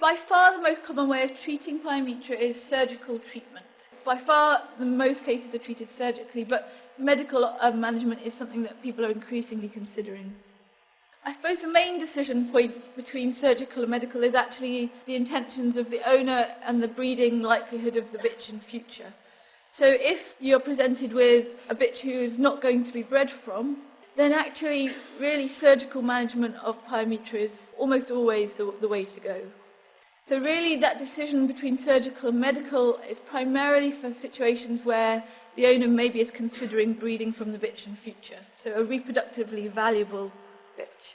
By far the most common way of treating pyometra is surgical treatment. By far the most cases are treated surgically, but medical management is something that people are increasingly considering. I suppose the main decision point between surgical and medical is actually the intentions of the owner and the breeding likelihood of the bitch in future. So if you're presented with a bitch who is not going to be bred from, then actually really surgical management of pyometra is almost always the way to go. So really that decision between surgical and medical is primarily for situations where the owner maybe is considering breeding from the bitch in future, so a reproductively valuable bitch.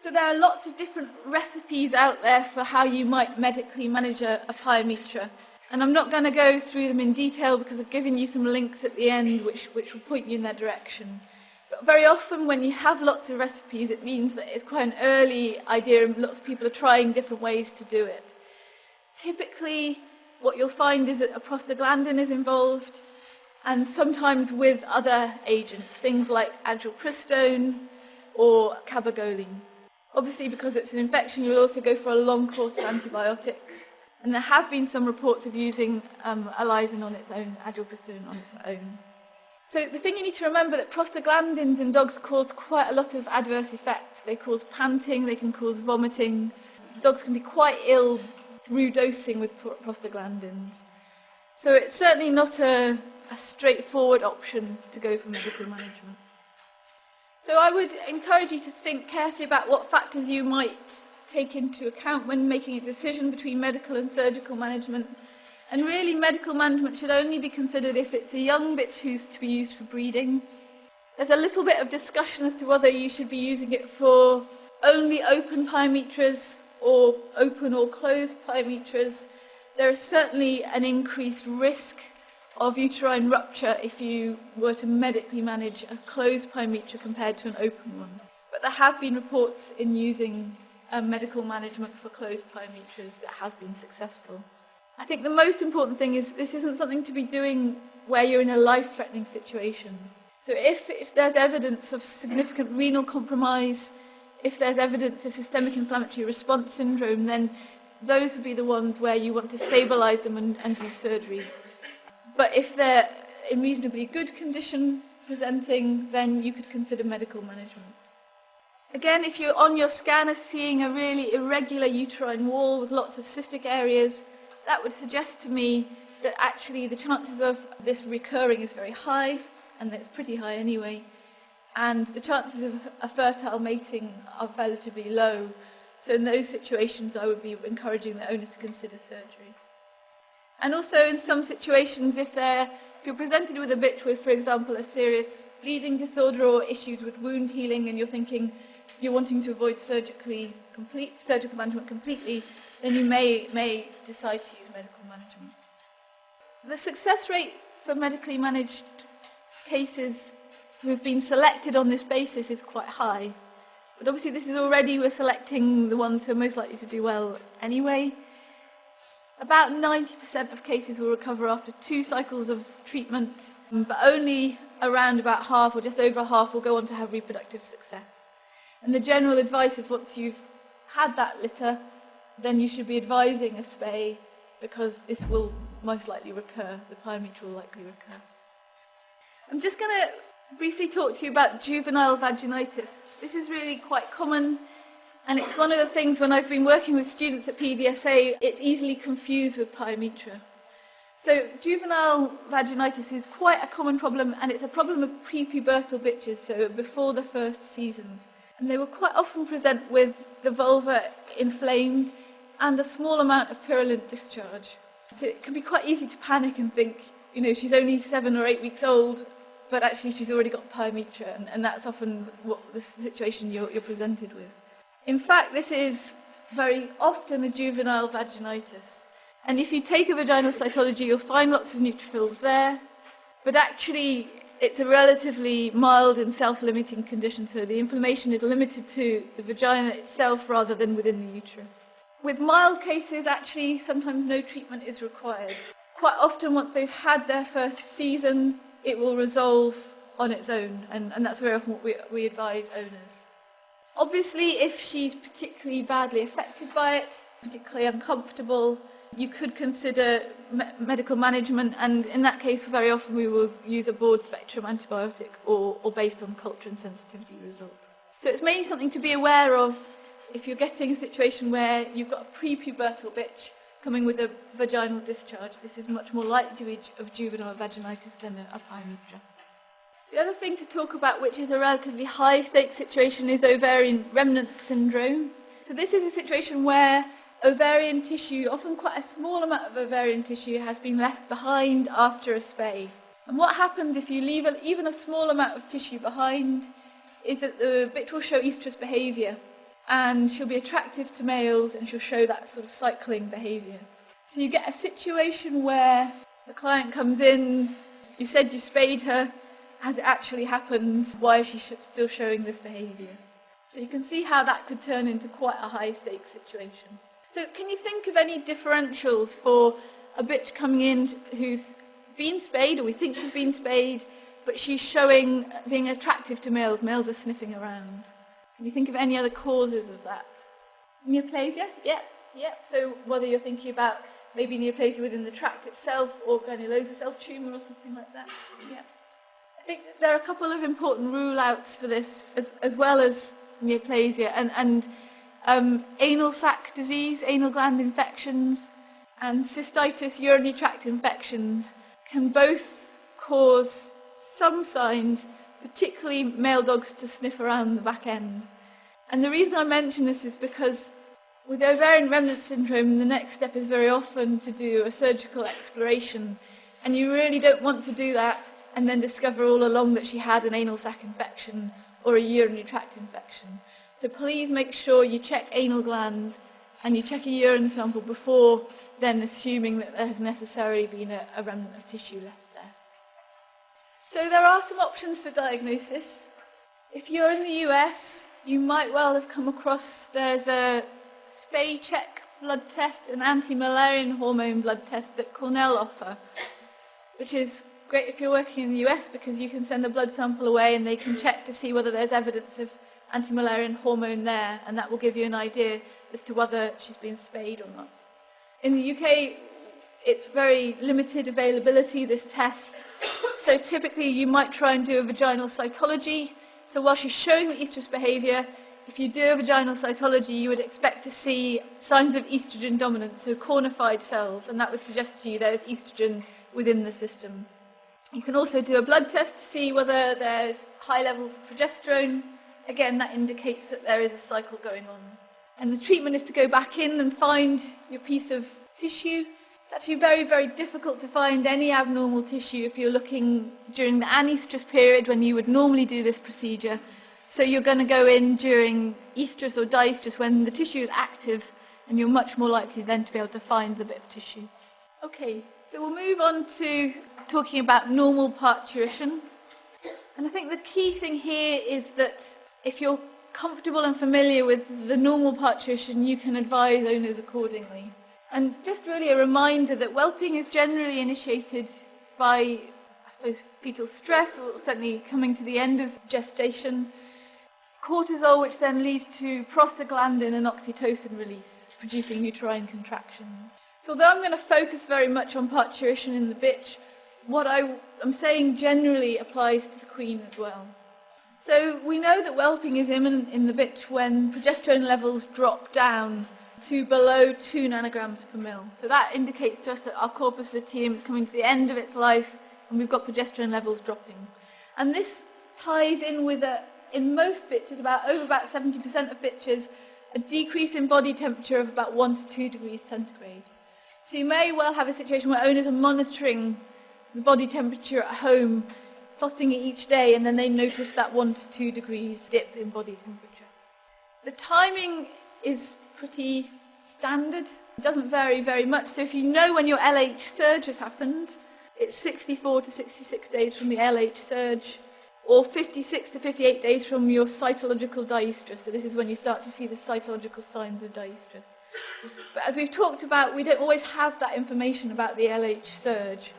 So there are lots of different recipes out there for how you might medically manage a pyometra, and I'm not going to go through them in detail because I've given you some links at the end which will point you in that direction. But very often when you have lots of recipes, it means that it's quite an early idea and lots of people are trying different ways to do it. Typically what you'll find is that a prostaglandin is involved, and sometimes with other agents, things like agilpristone or cabergoline. Obviously, because it's an infection, you'll also go for a long course of antibiotics. And there have been some reports of using alisin on its own, agilpristone on its own. So the thing you need to remember that prostaglandins in dogs cause quite a lot of adverse effects. They cause panting, they can cause vomiting. Dogs can be quite ill through dosing with prostaglandins. So it's certainly not a straightforward option to go for medical management. So I would encourage you to think carefully about what factors you might take into account when making a decision between medical and surgical management. And really medical management should only be considered if it's a young bitch who's to be used for breeding. There's a little bit of discussion as to whether you should be using it for only open pyometras or open or closed pyometras. There is certainly an increased risk of uterine rupture if you were to medically manage a closed pyometra compared to an open one. But there have been reports in using medical management for closed pyometras that has been successful. I think the most important thing is this isn't something to be doing where you're in a life-threatening situation. So if there's evidence of significant renal compromise, if there's evidence of systemic inflammatory response syndrome, then those would be the ones where you want to stabilize them and do surgery. But if they're in reasonably good condition presenting, then you could consider medical management. Again, if you're on your scanner seeing a really irregular uterine wall with lots of cystic areas, that would suggest to me that actually the chances of this recurring is very high, and it's pretty high anyway, and the chances of a fertile mating are relatively low. So in those situations I would be encouraging the owner to consider surgery. And also in some situations, if you're presented with a bitch with, for example, a serious bleeding disorder or issues with wound healing, and you're thinking you're wanting to avoid surgical management completely, then you may decide to use medical management. The success rate for medically managed cases who have been selected on this basis is quite high. But obviously this is already, we're selecting the ones who are most likely to do well anyway. About 90% of cases will recover after 2 cycles of treatment, but only around about half or just over half will go on to have reproductive success. And the general advice is once you've had that litter, then you should be advising a spay because this will most likely recur, the pyometra will likely recur. I'm just going to briefly talk to you about juvenile vaginitis. This is really quite common. And it's one of the things when I've been working with students at PDSA, it's easily confused with pyometra. So juvenile vaginitis is quite a common problem, and it's a problem of prepubertal bitches, so before the first season. And they will quite often present with the vulva inflamed and a small amount of purulent discharge. So it can be quite easy to panic and think, she's only 7 or 8 weeks old, but actually she's already got pyometra, and that's often what the situation you're presented with. In fact, this is very often a juvenile vaginitis. And if you take a vaginal cytology, you'll find lots of neutrophils there, but actually it's a relatively mild and self-limiting condition, so the inflammation is limited to the vagina itself rather than within the uterus. With mild cases, actually, sometimes no treatment is required. Quite often, once they've had their first season, it will resolve on its own, and that's very often what we advise owners. Obviously, if she's particularly badly affected by it, particularly uncomfortable, you could consider medical management, and in that case very often we will use a broad spectrum antibiotic or based on culture and sensitivity results. So it's mainly something to be aware of if you're getting a situation where you've got a prepubertal bitch coming with a vaginal discharge. This is much more likely to be of juvenile vaginitis than a pyometra. The other thing to talk about, which is a relatively high-stakes situation, is ovarian remnant syndrome. So this is a situation where ovarian tissue, often quite a small amount of ovarian tissue, has been left behind after a spay. And what happens if you leave even a small amount of tissue behind is that the bitch will show estrous behaviour, and she'll be attractive to males and she'll show that sort of cycling behaviour. So you get a situation where the client comes in, you said you spayed her, has it actually happened? Why is she still showing this behaviour? So you can see how that could turn into quite a high-stakes situation. So can you think of any differentials for a bitch coming in who's been spayed, or we think she's been spayed, but she's showing being attractive to males? Males are sniffing around. Can you think of any other causes of that? Neoplasia? Yeah. So whether you're thinking about maybe neoplasia within the tract itself or granulosa cell tumour or something like that. Yeah. I think there are a couple of important rule-outs for this, as well as neoplasia, and anal sac disease, anal gland infections, and cystitis, urinary tract infections can both cause some signs, particularly male dogs, to sniff around the back end. And the reason I mention this is because with ovarian remnant syndrome, the next step is very often to do a surgical exploration, and you really don't want to do that and then discover all along that she had an anal sac infection or a urinary tract infection. So please make sure you check anal glands and you check a urine sample before then assuming that there has necessarily been a remnant of tissue left there. So there are some options for diagnosis. If you're in the US, you might well have come across, there's a spay check blood test, an anti-Müllerian hormone blood test that Cornell offer, which is great if you're working in the US because you can send a blood sample away and they can check to see whether there's evidence of anti-Müllerian hormone there, and that will give you an idea as to whether she's been spayed or not. In the UK, it's very limited availability, this test. So typically you might try and do a vaginal cytology. So while she's showing the estrous behaviour, if you do a vaginal cytology, you would expect to see signs of estrogen dominance, so cornified cells, and that would suggest to you there's estrogen within the system. You can also do a blood test to see whether there's high levels of progesterone. Again, that indicates that there is a cycle going on. And the treatment is to go back in and find your piece of tissue. It's actually very, very difficult to find any abnormal tissue if you're looking during the anestrus period when you would normally do this procedure. So you're going to go in during estrus or diestrus when the tissue is active, and you're much more likely then to be able to find the bit of tissue. Okay, so we'll move on to talking about normal parturition. And I think the key thing here is that if you're comfortable and familiar with the normal parturition, you can advise owners accordingly. And just really a reminder that whelping is generally initiated by, I suppose, fetal stress, or certainly coming to the end of gestation, cortisol, which then leads to prostaglandin and oxytocin release, producing uterine contractions. So although I'm going to focus very much on parturition in the bitch, what I'm saying generally applies to the queen as well. So we know that whelping is imminent in the bitch when progesterone levels drop down to below 2 nanograms per mil. So that indicates to us that our corpus luteum is coming to the end of its life and we've got progesterone levels dropping. And this ties in with, in most bitches, over about 70% of bitches, a decrease in body temperature of about 1 to 2 degrees centigrade. So you may well have a situation where owners are monitoring the body temperature at home, plotting it each day, and then they notice that 1 to 2 degrees dip in body temperature. The timing is pretty standard. It doesn't vary very much. So if you know when your LH surge has happened, it's 64 to 66 days from the LH surge, or 56 to 58 days from your cytological diestrus. So this is when you start to see the cytological signs of diestrus. But as we've talked about, we don't always have that information about the LH surge.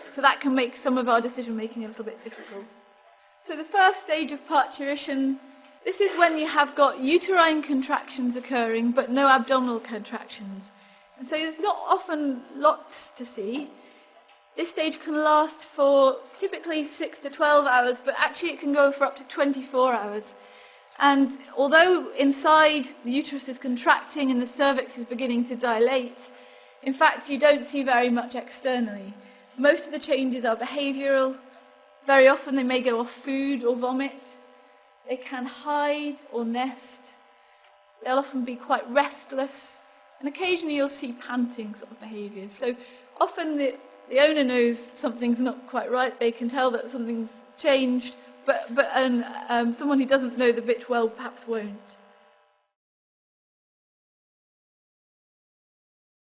So that can make some of our decision making a little bit difficult. So the first stage of parturition This is when you have got uterine contractions occurring but no abdominal contractions. And so there's not often lots to see. This stage can last for typically 6 to 12 hours, but actually it can go for up to 24 hours. And although inside the uterus is contracting and the cervix is beginning to dilate, in fact you don't see very much externally. Most of the changes are behavioural. Very often they may go off food or vomit. They can hide or nest. They'll often be quite restless. And occasionally you'll see panting sort of behaviours. So often the owner knows something's not quite right. They can tell that something's changed, but someone who doesn't know the bitch well perhaps won't.